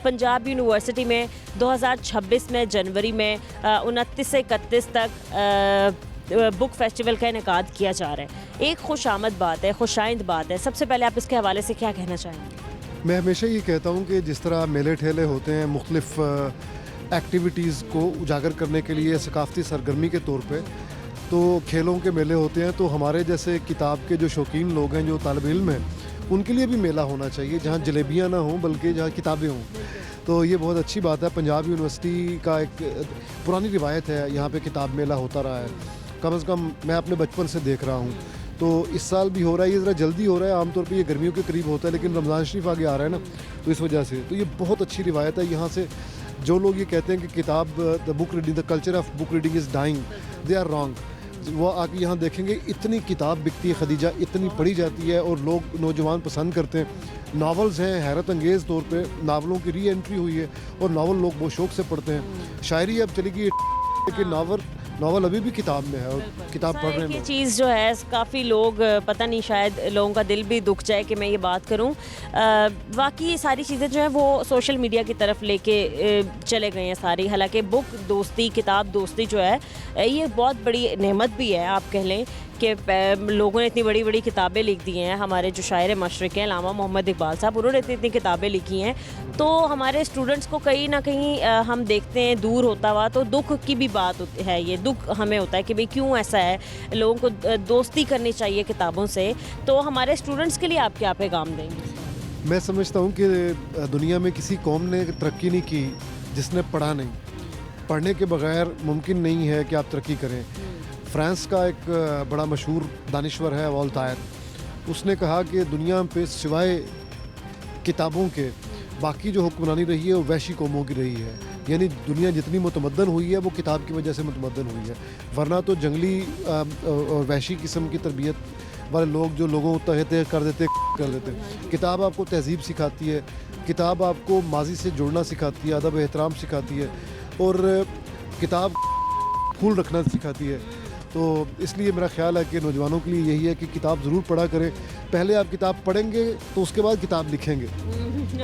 Punjab university में 2026 में जनवरी में 29 से 31 तक बुक फेस्टिवल का इनेकाद किया जा रहा है। एक खुशामद बात है, खुशाइंद बात है। सबसे पहले आप इसके हवाले से क्या कहना चाहेंगे? मैं हमेशा ये कहता हूँ कि जिस तरह मेले ठेले होते हैं मुख्तलिफ एक्टिविटीज़ को उजागर करने के लिए सकाफ़ती सरगर्मी के तौर पे, तो खेलों के मेले होते हैं, तो हमारे जैसे किताब के जो शौकीन लोग हैं, जो तालिब इल्म हैं, उनके लिए भी मेला होना चाहिए जहाँ जलेबियाँ ना हों बल्कि जहाँ किताबें हों। तो ये बहुत अच्छी बात है। पंजाब यूनिवर्सिटी का एक पुरानी रिवायत है, यहाँ पे किताब मेला होता रहा है। कम से कम मैं अपने बचपन से देख रहा हूँ। तो इस साल भी हो रहा है, ये ज़रा जल्दी हो रहा है। आमतौर पे ये गर्मियों के करीब होता है, लेकिन रमज़ान शरीफ आगे आ रहा है ना, तो इस वजह से तो ये बहुत अच्छी रिवायत है। यहाँ से जो लोग ये कहते हैं कि किताब the book reading, the culture of book reading is dying, they are wrong. वो आके यहाँ देखेंगे इतनी किताब बिकती है खदीजा, इतनी पढ़ी जाती है और लोग नौजवान पसंद करते हैं। नावल्स हैं, हैरत अंगेज़ तौर पे नावलों की री एंट्री हुई है और नावल लोग बहुत शौक से पढ़ते हैं। शायरी अब चली गई, लेकिन नावल अभी भी किताब में है और किताब पढ़ रहे हैं। ये चीज़ जो है काफ़ी लोग, पता नहीं, शायद लोगों का दिल भी दुख जाए कि मैं ये बात करूं। वाकई ये सारी चीज़ें जो है वो सोशल मीडिया की तरफ लेके चले गए हैं सारी। हालांकि बुक दोस्ती, किताब दोस्ती जो है ये बहुत बड़ी नेमत भी है। आप कह लें कि लोगों ने इतनी बड़ी बड़ी किताबें लिख दी हैं। हमारे जो शायर मशरिक़ हैं अल्लामा मोहम्मद इकबाल साहब, उन्होंने इतनी किताबें लिखी हैं। तो हमारे स्टूडेंट्स को कहीं ना कहीं हम देखते हैं दूर होता हुआ, तो दुख की भी बात है। ये दुख हमें होता है कि भाई क्यों ऐसा है, लोगों को दोस्ती करनी चाहिए किताबों से। तो हमारे स्टूडेंट्स के लिए आप क्या पैगाम देंगे? मैं समझता हूँ कि दुनिया में किसी कौम ने तरक्की नहीं की जिसने पढ़ा नहीं। पढ़ने के बगैर मुमकिन नहीं है कि आप तरक्की करें। फ्रांस का एक बड़ा मशहूर दानिश्वर है वोल्तायर, उसने कहा कि दुनिया पे सिवाय किताबों के बाकी जो हुक्मरानी रही है वो वैशी कौमों की रही है। यानी दुनिया जितनी मुतमद्दन हुई है वो किताब की वजह से मुतमद्दन हुई है, वरना तो जंगली और वैशी किस्म की तरबियत वाले लोग जो लोगों को तहते कर देते। किताब आपको तहजीब सिखाती है, किताब आपको माजी से जुड़ना सिखाती है, अदब एहतराम सिखाती है और किताब फूल रखना सिखाती है। तो इसलिए मेरा ख्याल है कि नौजवानों के लिए यही है कि किताब ज़रूर पढ़ा करें। पहले आप किताब पढ़ेंगे तो उसके बाद किताब लिखेंगे।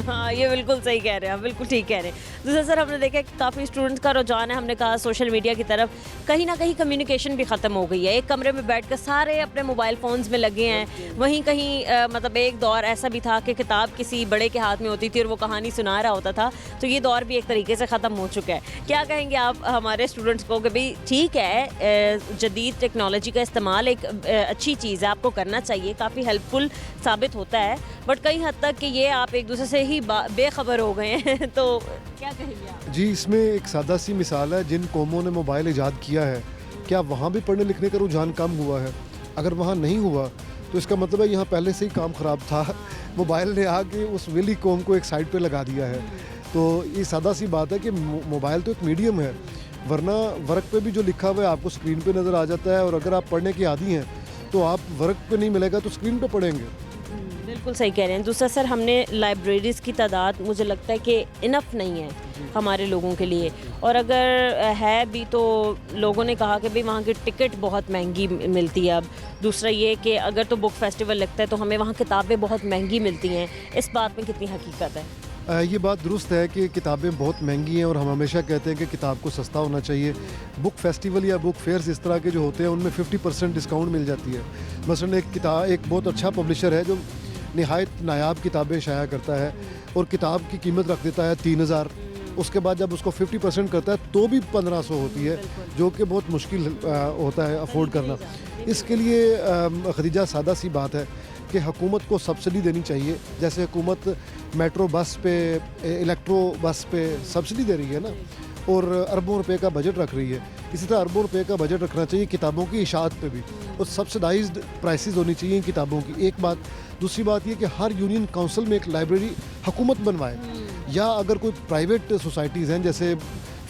हाँ, ये बिल्कुल सही कह रहे हैं आप, बिल्कुल ठीक कह रहे हैं। दूसरा सर, हमने देखा कि काफ़ी स्टूडेंट्स का रुझान है, हमने कहा सोशल मीडिया की तरफ। कहीं ना कहीं कम्युनिकेशन भी ख़त्म हो गई है। एक कमरे में बैठकर सारे अपने मोबाइल फ़ोन्स में लगे हैं। वहीं कहीं मतलब एक दौर ऐसा भी था कि किताब किसी बड़े के हाथ में होती थी और वो कहानी सुना रहा होता था। तो ये दौर भी एक तरीके से ख़त्म हो चुका है। क्या कहेंगे आप हमारे स्टूडेंट्स को कि भाई ठीक है, जदीद टेक्नोलॉजी का इस्तेमाल एक अच्छी चीज़ है, आपको करना चाहिए, काफ़ी हेल्पफुल साबित होता है, बट कई हद तक कि ये आप एक दूसरे से ही बेखबर हो गए हैं। तो क्या कहेंगे आप? जी, इसमें एक सादा सी मिसाल है। जिन कौमों ने मोबाइल ईजाद किया है, क्या वहाँ भी पढ़ने लिखने का रुझान कम हुआ है? अगर वहाँ नहीं हुआ तो इसका मतलब है यहाँ पहले से ही काम ख़राब था। मोबाइल ने आके उस वेली कौम को एक साइड पे लगा दिया है। तो ये सादा सी बात है कि मोबाइल तो एक मीडियम है, वरना वर्क पे भी जो लिखा हुआ है आपको स्क्रीन पे नज़र आ जाता है। और अगर आप पढ़ने के आदी हैं तो आप वर्क पे नहीं मिलेगा तो स्क्रीन पे पढ़ेंगे। बिल्कुल सही कह रहे हैं। दूसरा सर, हमने लाइब्रेरीज़ की तादाद, मुझे लगता है कि इनफ नहीं है हमारे लोगों के लिए, और अगर है भी तो लोगों ने कहा कि भाई वहाँ की टिकट बहुत महंगी मिलती है अब। दूसरा ये कि अगर तो बुक फेस्टिवल लगता है तो हमें वहाँ किताबें बहुत महंगी मिलती हैं। इस बात में कितनी हकीकत है? ये बात दुरुस्त है कि किताबें बहुत महंगी हैं और हम हमेशा कहते हैं कि किताब को सस्ता होना चाहिए। बुक फेस्टिवल या बुक फेयर्स इस तरह के जो होते हैं उनमें 50% डिस्काउंट मिल जाती है। मसलन एक बहुत अच्छा पब्लिशर है जो नहायत नायाब किताबें शाया करता है और किताब की कीमत रख देता है 3000। उसके बाद जब उसको 50% करता है तो भी 1500 होती है, जो कि बहुत मुश्किल होता है अफोर्ड करना। इसके लिए खदीजा सादा सी बात है कि हुकूमत को सब्सिडी देनी चाहिए। जैसे हुकूमत मेट्रो बस पे, इलेक्ट्रो बस पे सब्सिडी दे रही है ना, और अरबों रुपए का बजट रख रही है, इसी तरह अरबों रुपए का बजट रखना चाहिए किताबों की इशाअत पे भी, और सब्सिडाइज्ड प्राइसेस होनी चाहिए किताबों की। एक बात। दूसरी बात ये कि हर यूनियन काउंसिल में एक लाइब्रेरी हुकूमत बनवाए, या अगर कोई प्राइवेट सोसाइटीज़ हैं, जैसे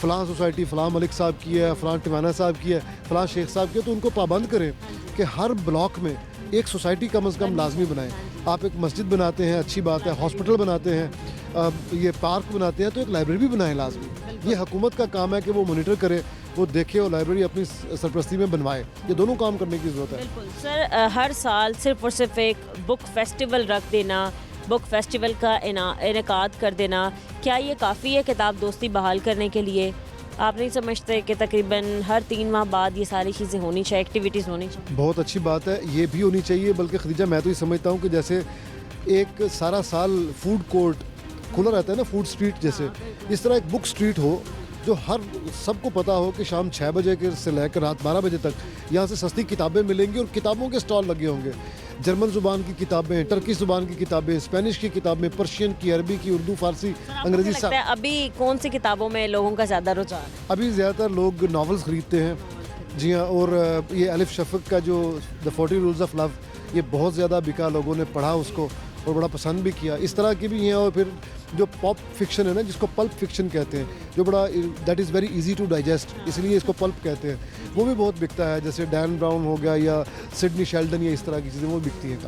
फ़लाँ सोसाइटी फ़लाँ मलिक साहब की है, फ़लाँ टिवाना साहब की है, फ़लाँ शेख साहब की है, तो उनको पाबंद करें कि हर ब्लॉक में एक सोसाइटी कम अज़ कम लाजमी बनाएं। आप एक मस्जिद बनाते हैं, अच्छी बात है, हॉस्पिटल बनाते हैं, ये पार्क बनाते हैं, तो एक लाइब्रेरी भी बनाएं लाजमी। ये हुकूमत का काम है कि वो मॉनिटर करे, वो देखे और लाइब्रेरी अपनी सरपरस्ती में बनवाए। ये दोनों काम करने की ज़रूरत है। बिल्कुल सर, हर साल सिर्फ और सिर्फ एक बुक फेस्टिवल रख देना बुक फेस्टिवल का इनेकाद कर देना, क्या ये काफ़ी है किताब दोस्ती बहाल करने के लिए? आप नहीं समझते कि तकरीबन हर 3 माह बाद ये सारी चीज़ें होनी चाहिए, एक्टिविटीज़ होनी चाहिए? बहुत अच्छी बात है, ये भी होनी चाहिए। बल्कि खदीजा मैं तो ये समझता हूँ कि जैसे एक सारा साल फूड कोर्ट खुला रहता है ना, फूड स्ट्रीट जैसे, इस तरह एक बुक स्ट्रीट हो जो हर सबको पता हो कि शाम 6 बजे के से लेकर रात 12 बजे तक यहाँ से सस्ती किताबें मिलेंगी और किताबों के स्टॉल लगे होंगे। जर्मन ज़ुबान की किताबें, टर्की ज़ुबान की किताबें, स्पेनिश की किताबें, पर्शियन की, अरबी की, उर्दू, फारसी, अंग्रेज़ी लगता है अभी कौन सी किताबों में लोगों का ज़्यादा रुझान है? अभी ज़्यादातर लोग नावल्स ख़रीदते हैं। जी हाँ, और ये अलिफ शफ़क़ का जो द 40 रूल्स ऑफ लव, ये बहुत ज़्यादा बिका, लोगों ने पढ़ा उसको और बड़ा पसंद भी किया। इस तरह की भी हैं। और फिर जो पॉप फिक्शन है ना, जिसको पल्प फिक्शन कहते हैं, जो बड़ा that is very easy to digest, इसलिए इसको पल्प कहते हैं, वो भी बहुत बिकता है। जैसे डैन ब्राउन हो गया या सिडनी शेल्डन या इस तरह की चीज़ें, वो बिकती हैं।